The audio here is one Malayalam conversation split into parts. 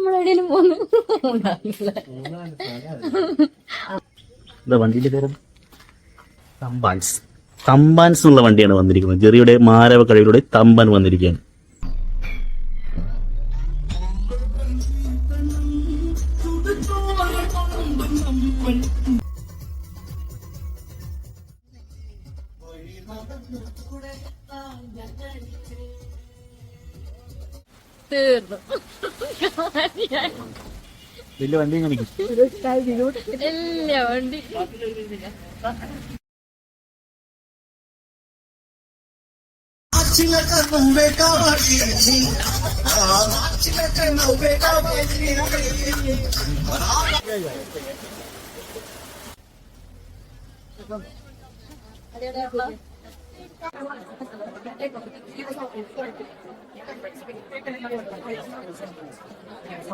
നമ്മളെവിടെയും പോന്നു. വണ്ടിയുടെ പേര് തമ്പാൻസ്. തമ്പാൻസ് എന്നുള്ള വണ്ടിയാണ് വന്നിരിക്കുന്നത്. ജെറിയുടെ മാരവ കഴിവിലൂടെ തമ്പാൻ വന്നിരിക്കുകയാണ്. തീർന്നു. വലിയ വണ്ടി കാണിക്കും. എല്ലാ വണ്ടി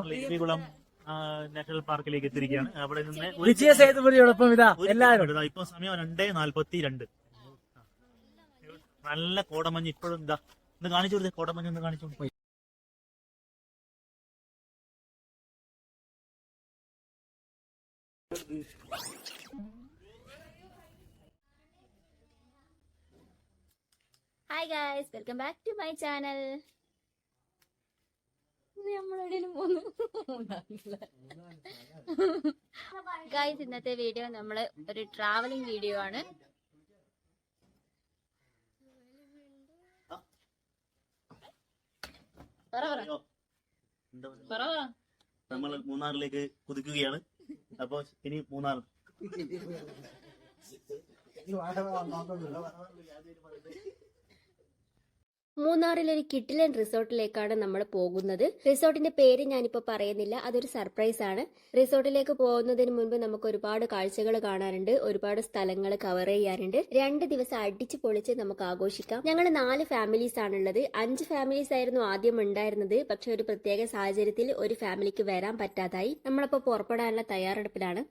ലക്ഷ്മികുളം നാഷണൽ പാർക്കിലേക്ക് എത്തിയിരിക്കുകയാണ്. അവിടെ നിന്ന് വിജയ സേതുപതിയോടൊപ്പം ഇതാ എല്ലാവരും. ഇപ്പൊ സമയം 2:42. നല്ല കോടമഞ്ഞ് ഇപ്പോഴും ഇതാ. ഒന്ന് കാണിച്ചു കൊടുത്തേ, കോടമഞ്ഞ് ഒന്ന് കാണിച്ചു. Hi guys, welcome back to my channel. നമ്മളെവിടെയും പോന്നു. ഗായ്സ്, ഇന്നത്തെ വീഡിയോ നമ്മള് ഒരു ട്രാവലിംഗ് വീഡിയോ ആണ്. നമ്മൾ മൂന്നാറിലേക്ക് കുതിക്കുകയാണ്. അപ്പൊ ഇനി മൂന്നാർ മൂന്നാറിലെ ഒരു കിട്ടിലൻ റിസോർട്ടിലേക്കാണ് നമ്മൾ പോകുന്നത്. റിസോർട്ടിന്റെ പേര് ഞാനിപ്പോൾ പറയുന്നില്ല, അതൊരു സർപ്രൈസ് ആണ്. റിസോർട്ടിലേക്ക് പോകുന്നതിന് മുൻപ് നമുക്ക് ഒരുപാട് കാഴ്ചകൾ കാണാനുണ്ട്, ഒരുപാട് സ്ഥലങ്ങൾ കവർ ചെയ്യാനുണ്ട്. 2 ദിവസം അടിച്ചു പൊളിച്ച് നമുക്ക് ആഘോഷിക്കാം. ഞങ്ങൾ 4 ഫാമിലീസ് ആണുള്ളത്. 5 ഫാമിലീസ് ആയിരുന്നു ആദ്യം ഉണ്ടായിരുന്നത്. പക്ഷെ ഒരു പ്രത്യേക സാഹചര്യത്തിൽ ഒരു ഫാമിലിക്ക് വരാൻ പറ്റാതായി. നമ്മളപ്പോൾ പുറപ്പെടാനുള്ള തയ്യാറെടുപ്പിലാണ്.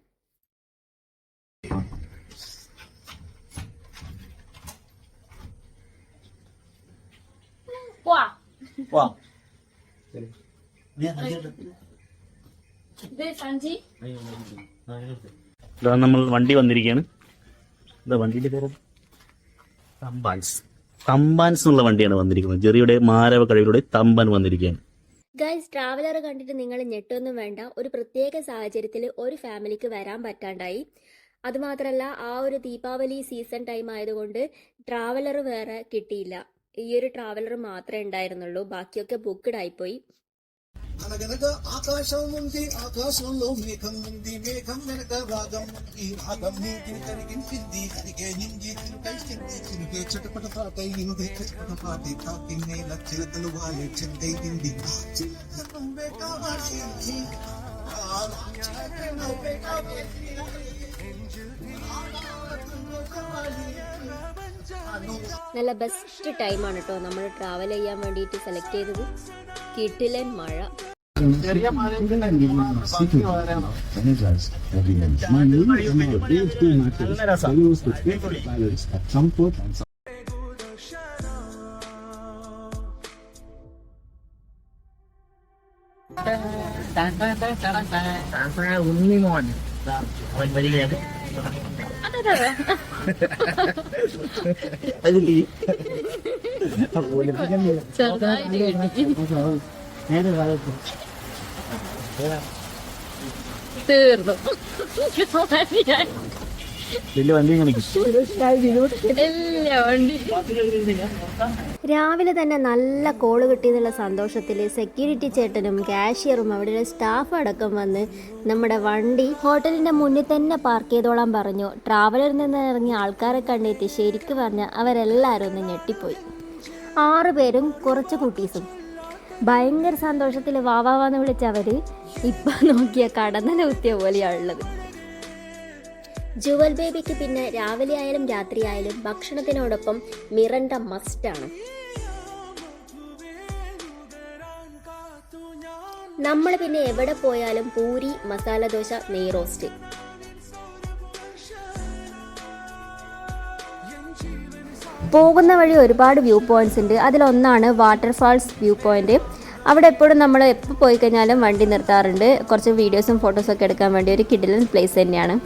നമ്മൾ വണ്ടി വന്നിരിക്കുകയാണ്. വണ്ടിയുടെ പേര് തമ്പാൻസ്. തമ്പാൻസ് എന്നുള്ള വണ്ടിയാണ് വന്നിരിക്കുന്നത്. ജെറിയുടെ മാരവ കഴിവിലൂടെ തമ്പാൻ വന്നിരിക്കുകയാണ്. ഗൈസ്, ട്രാവലർ കണ്ടിട്ട് നിങ്ങൾ ഞെട്ടൊന്നും വേണ്ട. ഒരു പ്രത്യേക സാഹചര്യത്തിൽ ഒരു ഫാമിലിക്ക് വരാൻ പറ്റാണ്ടായി. അതുമാത്രമല്ല, ആ ഒരു ദീപാവലി സീസൺ ടൈം ആയതുകൊണ്ട് ട്രാവലർ വേറെ കിട്ടിയില്ല. ഈ ഒരു ട്രാവലർ മാത്രമേ ഉണ്ടായിരുന്നുള്ളൂ. ബാക്കിയൊക്കെ ബുക്ക്ഡ് ആയിപ്പോയി. ఆకాశం ఉంది, ఆకాశంలో మేఘం ఉంది, మేఘం వెనక రాగం ఉంది, రాగం నీటిని కరిగించింది, అడిగే నింగి కలిసింది, చిరిగే చటపట పాటయింది, చటపట పాటి తాకిన్నే లక్షలతలు వాలే చెందైంది. నువ్వే కావాలి, నువ్వే కావాలి. നല്ല ബെസ്റ്റ് ടൈമാണ് കേട്ടോ നമ്മൾ ട്രാവൽ ചെയ്യാൻ വേണ്ടിയിട്ട് സെലക്ട് ചെയ്തത്. കിട്ടിലൻ മഴ. ഉണ്ണിമോൻ തീർന്നു. വലിയ വണ്ടി കാണിക്കും. എല്ലാ വണ്ടി. രാവിലെ തന്നെ നല്ല കോള് കിട്ടിയെന്നുള്ള സന്തോഷത്തിൽ സെക്യൂരിറ്റി ചേട്ടനും കാഷ്യറും അവിടെയുള്ള സ്റ്റാഫ് അടക്കം വന്ന് നമ്മുടെ വണ്ടി ഹോട്ടലിന്റെ മുന്നിൽ തന്നെ പാർക്ക് ചെയ്തോളാൻ പറഞ്ഞു. ട്രാവലറിൽ നിന്ന് ഇറങ്ങിയ ആൾക്കാരെ കണ്ടിട്ട് ശരിക്കും പറഞ്ഞാൽ അവരെല്ലാവരും ഒന്ന് ഞെട്ടിപ്പോയി. 6 പേരും കുറച്ച് കുട്ടീസും. ഭയങ്കര സന്തോഷത്തിൽ വാവാന്ന് വിളിച്ചവർ ഇപ്പം നോക്കിയ കടന്നല കുത്തിയ പോലെയാണുള്ളത്. ജുവൽ ബേബിക്ക് പിന്നെ രാവിലെ ആയാലും രാത്രി ആയാലും ഭക്ഷണത്തിനോടൊപ്പം മിറണ്ട മസ്റ്റാണ്. നമ്മൾ പിന്നെ എവിടെ പോയാലും പൂരി, മസാല ദോശ, നെയ് റോസ്റ്റ്. പോകുന്ന വഴി ഒരുപാട് വ്യൂ പോയിന്റ്സ് ഉണ്ട്. അതിലൊന്നാണ് വാട്ടർഫാൾസ് വ്യൂ പോയിന്റ്. അവിടെ എപ്പോഴും നമ്മൾ എപ്പോൾ പോയി കഴിഞ്ഞാലും വണ്ടി നിർത്താറുണ്ട്. കുറച്ച് വീഡിയോസും ഫോട്ടോസും ഒക്കെ എടുക്കാൻ വേണ്ടി ഒരു കിടിലൻ പ്ലേസ് തന്നെയാണ്.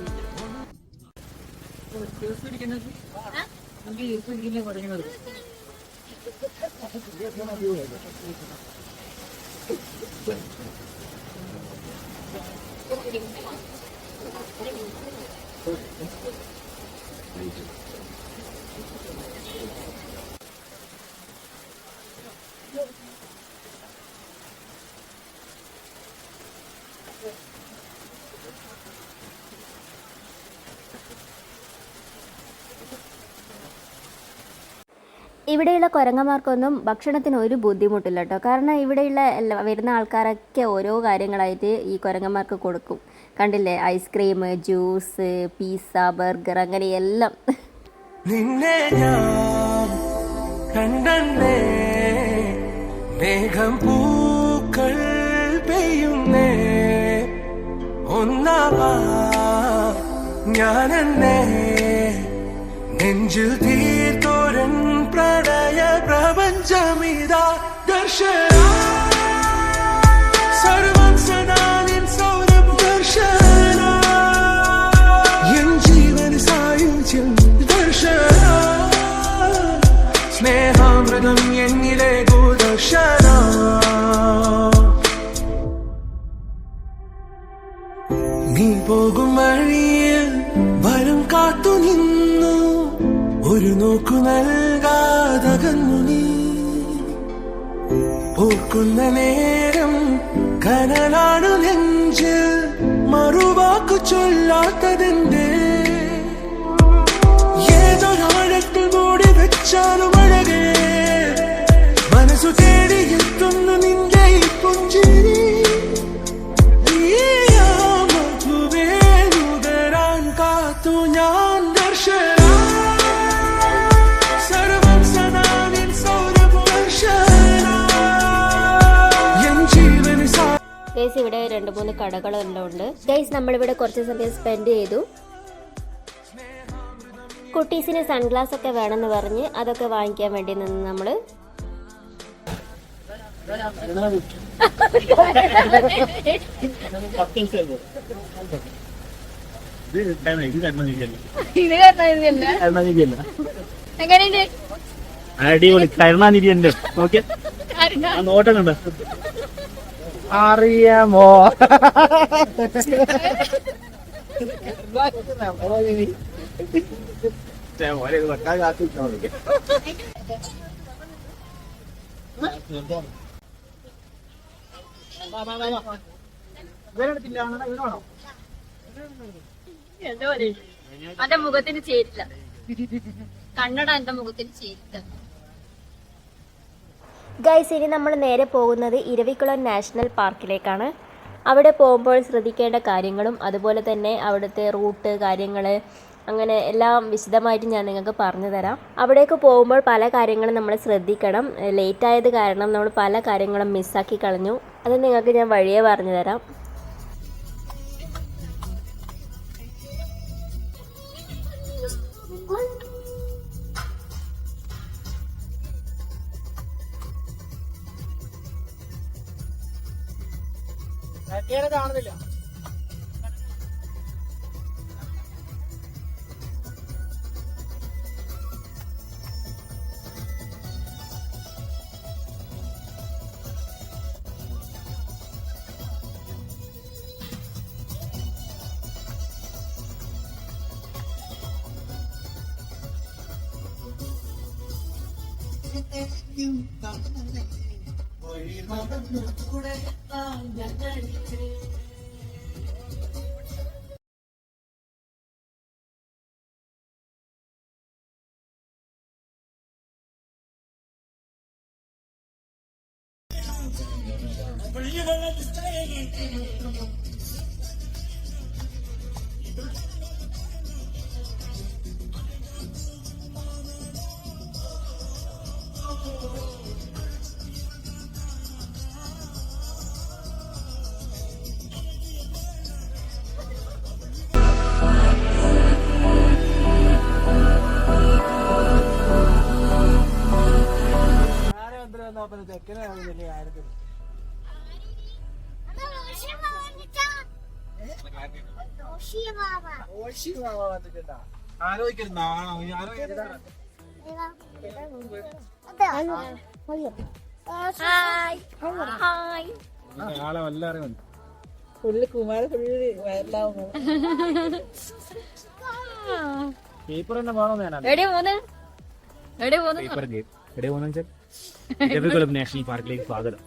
ഇവിടെയുള്ള കുരങ്ങന്മാർക്കൊന്നും ഭക്ഷണത്തിന് ഒരു ബുദ്ധിമുട്ടില്ല കേട്ടോ. കാരണം ഇവിടെയുള്ള വരുന്ന ആൾക്കാരൊക്കെ ഓരോ കാര്യങ്ങളായിട്ട് ഈ കുരങ്ങന്മാർക്ക് കൊടുക്കും. കണ്ടില്ലേ, ഐസ്ക്രീം, ജ്യൂസ്, പിസ്സ, ബർഗർ, അങ്ങനെ എല്ലാം. നിന്നെ ഞാൻ കണ്ടേ മേഘം പൂക്കൾ പെയ്യുന്നേ ഒന്നാവാ ഞാനെന്നെ നെഞ്ചിൽ തീർത്തോരൻ പ്രണയ പ്രപഞ്ചമിതാ ദർശന സർവം സദാനിൻ സൗരഭ ദർശന എൻ ജീവൻ സായുജ്യം ദർശന സ്നേഹാമൃതം എന്നിലെ ദർശന നീ പോകും വഴിയിൽ വരും കാത്തു നിന്നു ഒരു നോക്കു നൽകാതകന്നു നീ ഓർക്കുന്ന നേരം കനലാണു നെഞ്ചിൽ മറുവാക്കു ചൊല്ലാത്തതെന്തേ ഏതൊരാഴത്തിൽ മൂടി വെച്ചാലും അഴകേ മനസ്സു തേടിയെത്തുന്നു നിന്റെ ഈ പുഞ്ചിരി മധുവേ നുകരാൻ കാത്തു ഞാൻ ദർശന ഗൈസ് ഇവിടെ 2-3 കടകളെല്ലാം ഉണ്ട്. ഗൈസ് നമ്മളിവിടെ കുറച്ച് സമയം സ്പെൻഡ് ചെയ്തു. കുട്ടീസിന് സൺഗ്ലാസ് ഒക്കെ വേണമെന്ന് പറഞ്ഞ് അതൊക്കെ വാങ്ങിക്കാൻ വേണ്ടി നിന്ന് നമ്മള് അടിപൊളി കരുണാനിധി ഉണ്ട്. നോക്കിയ നോട്ടം കണ്ടോ? അറിയാമോ എന്റെ മുഖത്തിന് ചേരില്ല, കണ്ണട എന്റെ മുഖത്തിന് ചേരില്ല. ഗൈസ്, ഇനി നമ്മൾ നേരെ പോകുന്നത് ഇരവികുളം നാഷണൽ പാർക്കിലേക്കാണ്. അവിടെ പോകുമ്പോൾ ശ്രദ്ധിക്കേണ്ട കാര്യങ്ങളും അതുപോലെ തന്നെ അവിടുത്തെ റൂട്ട് കാര്യങ്ങൾ അങ്ങനെ എല്ലാം വിശദമായിട്ട് ഞാൻ നിങ്ങൾക്ക് പറഞ്ഞു തരാം. അവിടേക്ക് പോകുമ്പോൾ പല കാര്യങ്ങളും നമ്മൾ ശ്രദ്ധിക്കണം. ലേറ്റായത് കാരണം നമ്മൾ പല കാര്യങ്ങളും മിസ്സാക്കി കളഞ്ഞു. അത് നിങ്ങൾക്ക് ഞാൻ വഴിയേ പറഞ്ഞു തരാം. കാണുന്നില്ല. ഫുള്ള് കുമാര ഫുള്ള് വയറിലാവുന്നു. പേപ്പർ തന്നെ വേണമെന്ന് നാഷണൽ പാർക്കിലേക്ക് സ്വാഗതം.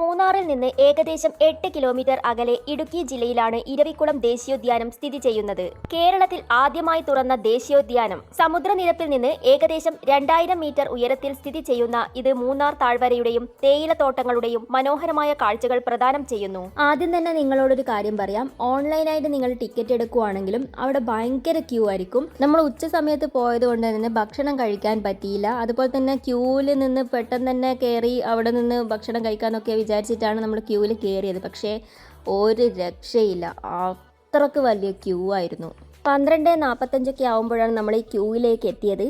മൂന്നാറിൽ നിന്ന് ഏകദേശം 8 കിലോമീറ്റർ അകലെ ഇടുക്കി ജില്ലയിലാണ് ഇരവികുളം ദേശീയോദ്യാനം സ്ഥിതി ചെയ്യുന്നത്. കേരളത്തിൽ ആദ്യമായി തുറന്ന ദേശീയോദ്യാനം. സമുദ്രനിരപ്പിൽ നിന്ന് ഏകദേശം 2000 മീറ്റർ ഉയരത്തിൽ സ്ഥിതി ചെയ്യുന്ന ഇത് മൂന്നാർ താഴ്വരയുടെയും തേയിലത്തോട്ടങ്ങളുടെയും മനോഹരമായ കാഴ്ചകൾ പ്രദാനം ചെയ്യുന്നു. ആദ്യം തന്നെ നിങ്ങളോടൊരു കാര്യം പറയാം. ഓൺലൈനായിട്ട് നിങ്ങൾ ടിക്കറ്റ് എടുക്കുവാണെങ്കിലും അവിടെ ഭയങ്കര ക്യൂ ആയിരിക്കും. നമ്മൾ ഉച്ച സമയത്ത് പോയത് കൊണ്ട് തന്നെ ഭക്ഷണം കഴിക്കാൻ പറ്റിയില്ല. അതുപോലെ തന്നെ ക്യൂവിൽ നിന്ന് പെട്ടെന്ന് തന്നെ കയറി അവിടെ നിന്ന് ഭക്ഷണം കഴിക്കാനൊക്കെ വിചാരിച്ചിട്ടാണ് നമ്മൾ ക്യൂവിൽ കയറിയത്. പക്ഷേ ഒരു രക്ഷയില്ല, അത്രക്ക് വലിയ ക്യൂ ആയിരുന്നു. 12:45 ആവുമ്പോഴാണ് നമ്മൾ ഈ ക്യൂവിലേക്ക് എത്തിയത്.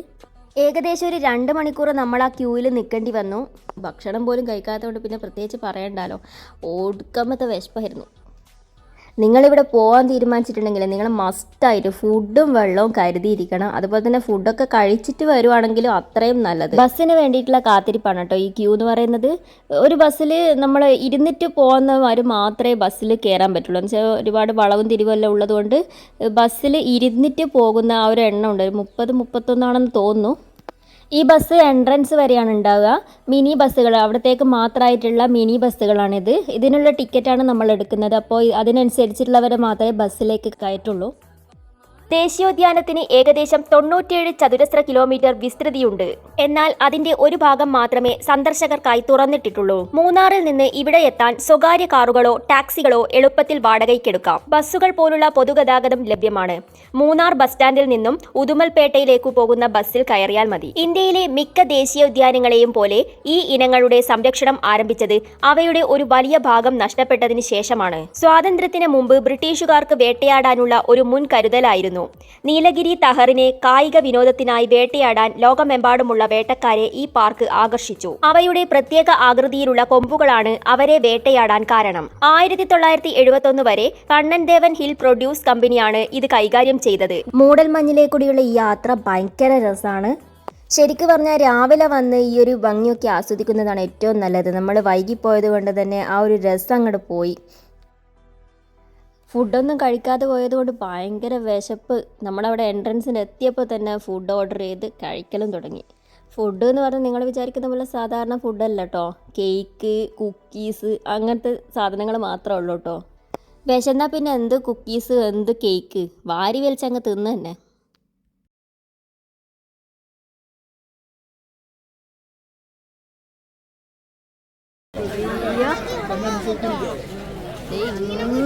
ഏകദേശം ഒരു 2 മണിക്കൂർ നമ്മൾ ആ ക്യൂവിൽ നിൽക്കേണ്ടി വന്നു. ഭക്ഷണം പോലും കഴിക്കാത്തതുകൊണ്ട് പിന്നെ പ്രത്യേകിച്ച് പറയണ്ടല്ലോ, ഒടുക്കമത്തെ വിശപ്പായിരുന്നു. നിങ്ങളിവിടെ പോകാൻ തീരുമാനിച്ചിട്ടുണ്ടെങ്കിൽ നിങ്ങൾ മസ്റ്റായിട്ട് ഫുഡും വെള്ളവും കരുതിയിരിക്കണം. അതുപോലെ തന്നെ ഫുഡൊക്കെ കഴിച്ചിട്ട് വരുവാണെങ്കിലും അത്രയും നല്ലത്. ബസ്സിന് വേണ്ടിയിട്ടുള്ള കാത്തിരിപ്പാണ് കേട്ടോ ഈ ക്യൂ എന്ന് പറയുന്നത്. ഒരു ബസ്സിൽ നമ്മൾ ഇരുന്നിട്ട് പോകുന്നവർ മാത്രമേ ബസ്സിൽ കയറാൻ പറ്റുള്ളൂ. എന്ന് വെച്ചാൽ ഒരുപാട് വളവും തിരിവെല്ലാം ഉള്ളതുകൊണ്ട് ബസ്സിൽ ഇരുന്നിട്ട് പോകുന്ന ആ ഒരു എണ്ണം ഉണ്ട്, 30-31 ആണെന്ന് തോന്നുന്നു. ഈ ബസ് എൻട്രൻസ് വരെയാണ് ഉണ്ടാവുക. മിനി ബസ്സുകൾ, അവിടത്തേക്ക് മാത്രമായിട്ടുള്ള മിനി ബസ്സുകളാണിത്. ഇതിനുള്ള ടിക്കറ്റാണ് നമ്മൾ എടുക്കുന്നത്. അപ്പോൾ അതിനനുസരിച്ചുള്ളവരെ മാത്രമേ ബസ്സിലേക്ക് കയറ്റുള്ളൂ. ദേശീയോദ്യാനത്തിന് ഏകദേശം 97 ചതുരശ്ര കിലോമീറ്റർ വിസ്തൃതിയുണ്ട്. എന്നാൽ അതിന്റെ ഒരു ഭാഗം മാത്രമേ സന്ദർശകർക്കായി തുറന്നിട്ടിട്ടുള്ളൂ. മൂന്നാറിൽ നിന്ന് ഇവിടെ എത്താൻ സ്വകാര്യ കാറുകളോ ടാക്സികളോ എളുപ്പത്തിൽ വാടകയ്ക്കെടുക്കാം. ബസ്സുകൾ പോലുള്ള പൊതുഗതാഗതം ലഭ്യമാണ്. മൂന്നാർ ബസ് സ്റ്റാൻഡിൽ നിന്നും ഉദുമൽപേട്ടയിലേക്ക് പോകുന്ന ബസ്സിൽ കയറിയാൽ മതി. ഇന്ത്യയിലെ മിക്ക ദേശീയോദ്യാനങ്ങളെയും പോലെ ഈ ഇനങ്ങളുടെ സംരക്ഷണം ആരംഭിച്ചത് അവയുടെ ഒരു വലിയ ഭാഗം നഷ്ടപ്പെട്ടതിന് ശേഷമാണ്. സ്വാതന്ത്ര്യത്തിന് മുമ്പ് ബ്രിട്ടീഷുകാർക്ക് വേട്ടയാടാനുള്ള ഒരു മുൻകരുതലായിരുന്നു. നീലഗിരി തഹറിനെ കായിക വിനോദത്തിനായി വേട്ടയാടാൻ ലോകമെമ്പാടുമുള്ള വേട്ടക്കാരെ ഈ പാർക്ക് ആകർഷിച്ചു. അവയുടെ പ്രത്യേക ആകൃതിയിലുള്ള കൊമ്പുകളാണ് അവരെ വേട്ടയാടാൻ കാരണം. 1971 വരെ കണ്ണൻദേവൻ ഹിൽ പ്രൊഡ്യൂസ് കമ്പനിയാണ് ഇത് കൈകാര്യം ചെയ്തത്. മൂടൽമഞ്ഞിലേക്കൂടിയുള്ള ഈ യാത്ര ഭയങ്കര രസമാണ്. ശരിക്കും പറഞ്ഞാൽ രാവിലെ വന്ന് ഈ ഒരു ഭംഗിയൊക്കെ ആസ്വദിക്കുന്നതാണ് ഏറ്റവും നല്ലത്. നമ്മൾ വൈകിപ്പോയത് കൊണ്ട് തന്നെ ആ ഒരു രസം അങ്ങോട്ട് പോയി. ഫുഡൊന്നും കഴിക്കാതെ പോയതുകൊണ്ട് ഭയങ്കര വിശപ്പ്. നമ്മളവിടെ എൻട്രൻസിന് എത്തിയപ്പോൾ തന്നെ ഫുഡ് ഓർഡർ ചെയ്ത് കഴിക്കലും തുടങ്ങി. ഫുഡ് എന്ന് പറഞ്ഞാൽ നിങ്ങൾ വിചാരിക്കുന്ന പോലെ സാധാരണ ഫുഡല്ല കേട്ടോ. കേക്ക്, കുക്കീസ് അങ്ങനത്തെ സാധനങ്ങൾ മാത്രമേ ഉള്ളൂ കേട്ടോ. വിശന്നാൽ പിന്നെ എന്ത് കുക്കീസ് എന്ത് കേക്ക് വാരി വലിച്ചങ്ങ് തിന്ന് തന്നെ.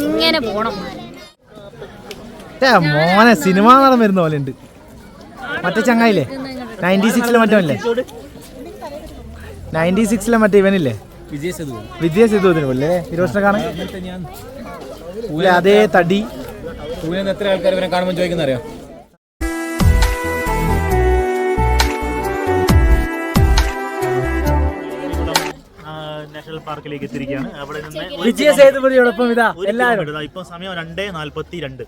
ഇങ്ങനെ പോണം. മോനെ സിനിമ നടൻ വരുന്ന പോലെ ഉണ്ട്. മറ്റേ ചങ്ങായില്ലേ 96 മറ്റേ 96 മറ്റേ ഇവനില്ലേ വിജയ് സേതുപതിന് പോലെ ഹിരോഷിനെ കാണാൻ അതേ തടി. എത്ര ആൾക്കാർ ഇവരെ കാണുമ്പോൾ ചോദിക്കുന്ന അറിയാം. നാഷണൽ പാർക്കിലേക്ക് എത്തിയിരിക്കുകയാണ്. അവിടെ നിന്ന് വിജയ സേതുപതിയോടൊപ്പം ഇതാ എല്ലാവരും. ഇപ്പൊ സമയം 2:42.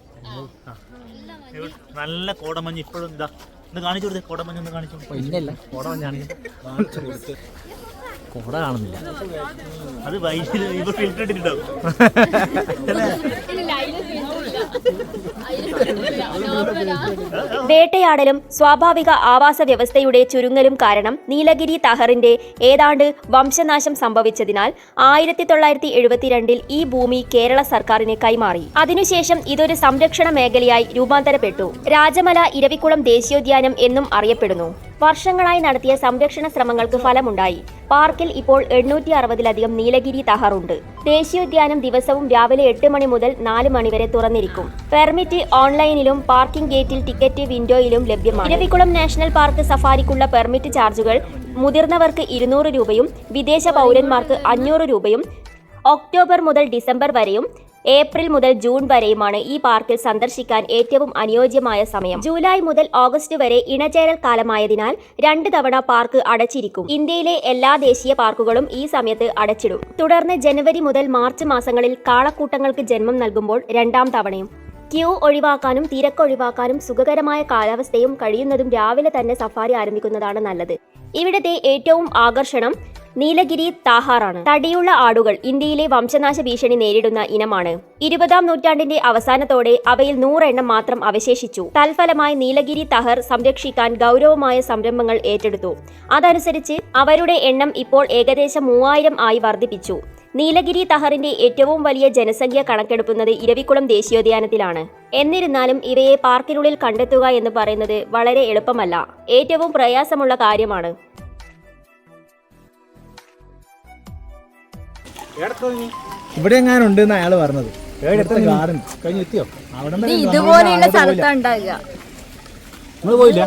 നല്ല കോടമഞ്ഞ് ഇപ്പോഴും ഇതാ. ഒന്ന് കാണിച്ചു കൊടുത്തേ, കോടമഞ്ഞ് ഒന്ന് കാണിച്ചു. ഇല്ലല്ല കോടമഞ്ഞാണ്. കോട കാണുന്നില്ല. അത് വൈകിട്ട് ഇപ്പൊ ഫിൽറ്റർ ഇട്ടിട്ടുണ്ടാവും. വേട്ടയാടലും സ്വാഭാവിക ആവാസ വ്യവസ്ഥയുടെ ചുരുങ്ങലും കാരണം നീലഗിരി തഹറിന്റെ ഏതാണ്ട് വംശനാശം സംഭവിച്ചതിനാൽ 1972 ഈ ഭൂമി കേരള സർക്കാരിന് കൈമാറി. അതിനുശേഷം ഇതൊരു സംരക്ഷണ മേഖലയായി രൂപാന്തരപ്പെട്ടു. രാജമല ഇരവികുളം ദേശീയോദ്യാനം എന്നും അറിയപ്പെടുന്നു. വർഷങ്ങളായി നടത്തിയ സംരക്ഷണ ശ്രമങ്ങൾക്ക് ഫലമുണ്ടായി. പാർക്കിൽ ഇപ്പോൾ 860-ലധികം നീലഗിരി തഹറുണ്ട്. ദേശീയോദ്യാനം ദിവസവും രാവിലെ 8 മണി മുതൽ 4 മണി വരെ തുറന്നിരിക്കും. പെർമിറ്റ് ഓൺലൈനിലും പാർക്കിംഗ് ഗേറ്റിൽ ടിക്കറ്റ് വിൻഡോയിലും ലഭ്യമാണ്. ഇരവികുളം നാഷണൽ പാർക്ക് സഫാരിക്കുള്ള പെർമിറ്റ് ചാർജുകൾ മുതിർന്നവർക്ക് 200 രൂപയും വിദേശ പൗരന്മാർക്ക് 500 രൂപയും ഒക്ടോബർ മുതൽ ഡിസംബർ വരെയും ഏപ്രിൽ മുതൽ ജൂൺ വരെയുമാണ് ഈ പാർക്കിൽ സന്ദർശിക്കാൻ ഏറ്റവും അനുയോജ്യമായ സമയം. ജൂലൈ മുതൽ ഓഗസ്റ്റ് വരെ ഇണചേരൽ കാലമായതിനാൽ 2 തവണ പാർക്ക് അടച്ചിരിക്കും. ഇന്ത്യയിലെ എല്ലാ ദേശീയ പാർക്കുകളും ഈ സമയത്ത് അടച്ചിടും. തുടർന്ന് ജനുവരി മുതൽ മാർച്ച് മാസങ്ങളിൽ കാളക്കൂട്ടങ്ങൾക്ക് ജന്മം നൽകുമ്പോൾ 2ാം തവണയും. ക്യൂ ഒഴിവാക്കാനും തിരക്കൊഴിവാക്കാനും സുഖകരമായ കാലാവസ്ഥയും കഴിയുന്നതും രാവിലെ തന്നെ സഫാരി ആരംഭിക്കുന്നതാണ് നല്ലത്. ഇവിടത്തെ ഏറ്റവും ആകർഷണം നീലഗിരി താഹാറാണ്. തടിയുള്ള ആടുകൾ ഇന്ത്യയിലെ വംശനാശ ഭീഷണി നേരിടുന്ന ഇനമാണ്. 20ാം നൂറ്റാണ്ടിന്റെ അവസാനത്തോടെ അവയിൽ 100 എണ്ണം മാത്രം അവശേഷിച്ചു. തൽഫലമായി നീലഗിരി തഹർ സംരക്ഷിക്കാൻ ഗൗരവമായ സംരംഭങ്ങൾ ഏറ്റെടുത്തു. അതനുസരിച്ച് അവരുടെ എണ്ണം ഇപ്പോൾ ഏകദേശം 3000 ആയി വർദ്ധിപ്പിച്ചു. നീലഗിരി തഹറിന്റെ ഏറ്റവും വലിയ ജനസംഖ്യ കണക്കെടുക്കുന്നത് ഇരവികുളം ദേശീയോദ്യാനത്തിലാണ്. എന്നിരുന്നാലും ഇവയെ പാർക്കിനുള്ളിൽ കണ്ടെത്തുക എന്ന് പറയുന്നത് വളരെ എളുപ്പമല്ല, ഏറ്റവും പ്രയാസമുള്ള കാര്യമാണ്. ഇവിടെ എങ്ങാനും ഉണ്ട് എന്ന് അയാൾ പറഞ്ഞത്. ഗാർഡൻ കഴിഞ്ഞ് എത്തിയോ? അവിടെ ഇതുപോലെയുള്ള സ്ഥലത്തുണ്ടാകുക. പോയില്ല,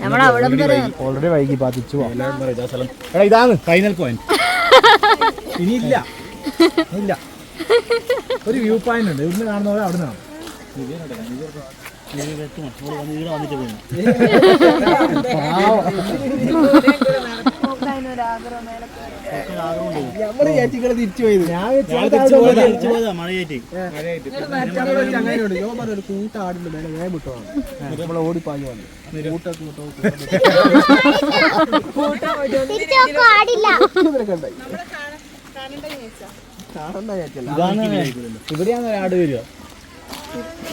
നമ്മളവിടെ ഓൾറെഡി വൈകി ബാധിച്ചു. എടാ ഇതാണ് ഫൈനൽ പോയിന്റ്. ഇനിയില്ല, ഇല്ല. ഒരു വ്യൂ പോയിന്റ് ഉണ്ട്, ഇവിടുന്ന് കാണുന്നത് അവിടെ നിന്നാണ്. നമ്മള് ചേച്ചികളെ തിരിച്ചു പോയത്. ചങ്ങായിനോട് യോ പറഞ്ഞ ഒരു കൂട്ടാടുണ്ട് മേലെ വേഗം വിട്ടോ, നമ്മളെ ഓടിപ്പാഞ്ഞു വന്നു. ഇവിടെയാണ് ആട് വരിക.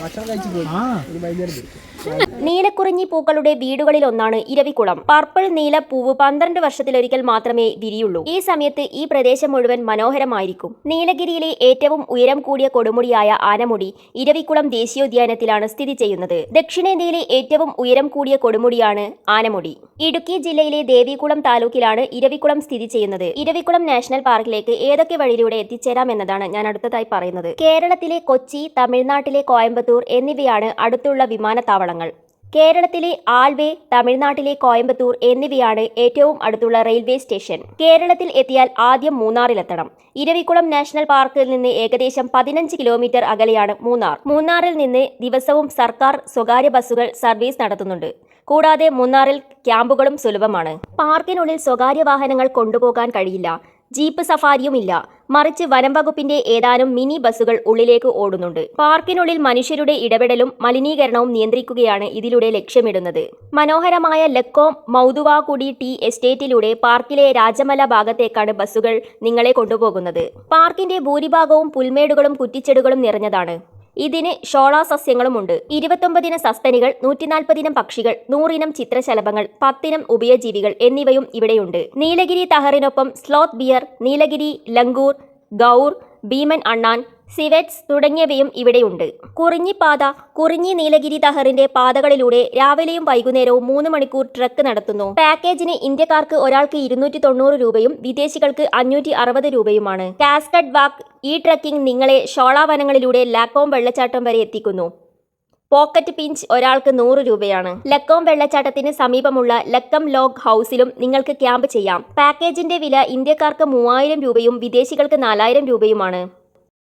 ഭക്ഷണം കഴിച്ചു പോയി. വൈകുന്നേരം വരും. നീലക്കുറിഞ്ഞി പൂക്കളുടെ വീടുകളിൽ ഒന്നാണ് ഇരവികുളം. പർപ്പിൾ നീല പൂവ് 12 വർഷത്തിലൊരിക്കൽ മാത്രമേ വിരിയുള്ളൂ. ഈ സമയത്ത് ഈ പ്രദേശം മുഴുവൻ മനോഹരമായിരിക്കും. നീലഗിരിയിലെ ഏറ്റവും ഉയരം കൂടിയ കൊടുമുടിയായ ആനമുടി ഇരവികുളം ദേശീയോദ്യാനത്തിലാണ് സ്ഥിതി ചെയ്യുന്നത്. ദക്ഷിണേന്ത്യയിലെ ഏറ്റവും ഉയരം കൂടിയ കൊടുമുടിയാണ് ആനമുടി. ഇടുക്കി ജില്ലയിലെ ദേവികുളം താലൂക്കിലാണ് ഇരവികുളം സ്ഥിതി ചെയ്യുന്നത്. ഇരവികുളം നാഷണൽ പാർക്കിലേക്ക് ഏതൊക്കെ വഴിയിലൂടെ എത്തിച്ചേരാം എന്നതാണ് ഞാൻ അടുത്തതായി പറയുന്നത്. കേരളത്തിലെ കൊച്ചി, തമിഴ്നാട്ടിലെ കോയമ്പത്തൂർ എന്നിവയാണ് അടുത്തുള്ള വിമാനത്താവളങ്ങൾ. കേരളത്തിലെ ആൽവേ, തമിഴ്നാട്ടിലെ കോയമ്പത്തൂർ എന്നിവയാണ് ഏറ്റവും അടുത്തുള്ള റെയിൽവേ സ്റ്റേഷൻ. കേരളത്തിൽ എത്തിയാൽ ആദ്യം മൂന്നാറിലെത്തണം. ഇരവികുളം നാഷണൽ പാർക്കിൽ നിന്ന് ഏകദേശം 15 കിലോമീറ്റർ അകലെയാണ് മൂന്നാർ. മൂന്നാറിൽ നിന്ന് ദിവസവും സർക്കാർ സ്വകാര്യ ബസ്സുകൾ സർവീസ് നടത്തുന്നുണ്ട്. കൂടാതെ മൂന്നാറിൽ ക്യാമ്പുകളും സുലഭമാണ്. പാർക്കിനുള്ളിൽ സ്വകാര്യ വാഹനങ്ങൾ കൊണ്ടുപോകാൻ കഴിയില്ല. ജീപ്പ് സഫാരിയും ഇല്ല. മറിച്ച് വനം വകുപ്പിന്റെ ഏതാനും മിനി ബസ്സുകൾ ഉള്ളിലേക്ക് ഓടുന്നുണ്ട്. പാർക്കിനുള്ളിൽ മനുഷ്യരുടെ ഇടപെടലും മലിനീകരണവും നിയന്ത്രിക്കുകയാണ് ഇതിലൂടെ ലക്ഷ്യമിടുന്നത്. മനോഹരമായ ലക്കോം മൗതുവാകുടി ടീ എസ്റ്റേറ്റിലൂടെ പാർക്കിലെ രാജമല ഭാഗത്തേക്കാണ് ബസ്സുകൾ നിങ്ങളെ കൊണ്ടുപോകുന്നത്. പാർക്കിന്റെ ഭൂരിഭാഗവും പുൽമേടുകളും കുറ്റിച്ചെടികളും നിറഞ്ഞതാണ്. ഇതിന് ഷോള സസ്യങ്ങളുമുണ്ട്. 29 സസ്തനികൾ, 140 പക്ഷികൾ, 100 ചിത്രശലഭങ്ങൾ, 10 ഉഭയജീവികൾ എന്നിവയും ഇവിടെയുണ്ട്. നീലഗിരി തഹറിനൊപ്പം sloth bear, Nilgiri langur, gaur, ഭീമൻ അണ്ണാൻ, സിവെറ്റ്സ് തുടങ്ങിയവയും ഇവിടെയുണ്ട്. കുറിഞ്ഞിപ്പാത, കുറിഞ്ഞി നീലഗിരി തഹറിന്റെ പാതകളിലൂടെ രാവിലെയും വൈകുന്നേരവും 3 മണിക്കൂർ ട്രക്ക് നടത്തുന്നു. പാക്കേജിന് ഇന്ത്യക്കാർക്ക് ഒരാൾക്ക് 290 രൂപയും വിദേശികൾക്ക് 560 രൂപയുമാണ്. കാസ്കഡ് വാക്ക്, ഈ ട്രക്കിംഗ് നിങ്ങളെ ഷോള വനങ്ങളിലൂടെ ലാക്കോം വെള്ളച്ചാട്ടം വരെ എത്തിക്കുന്നു. പോക്കറ്റ് പിഞ്ച് ഒരാൾക്ക് 100 രൂപയാണ്. ലക്കോം വെള്ളച്ചാട്ടത്തിന് സമീപമുള്ള ലക്കം ലോഗ് ഹൗസിലും നിങ്ങൾക്ക് ക്യാമ്പ് ചെയ്യാം. പാക്കേജിന്റെ വില ഇന്ത്യക്കാർക്ക് 3000 രൂപയും വിദേശികൾക്ക് 4000 രൂപയുമാണ്.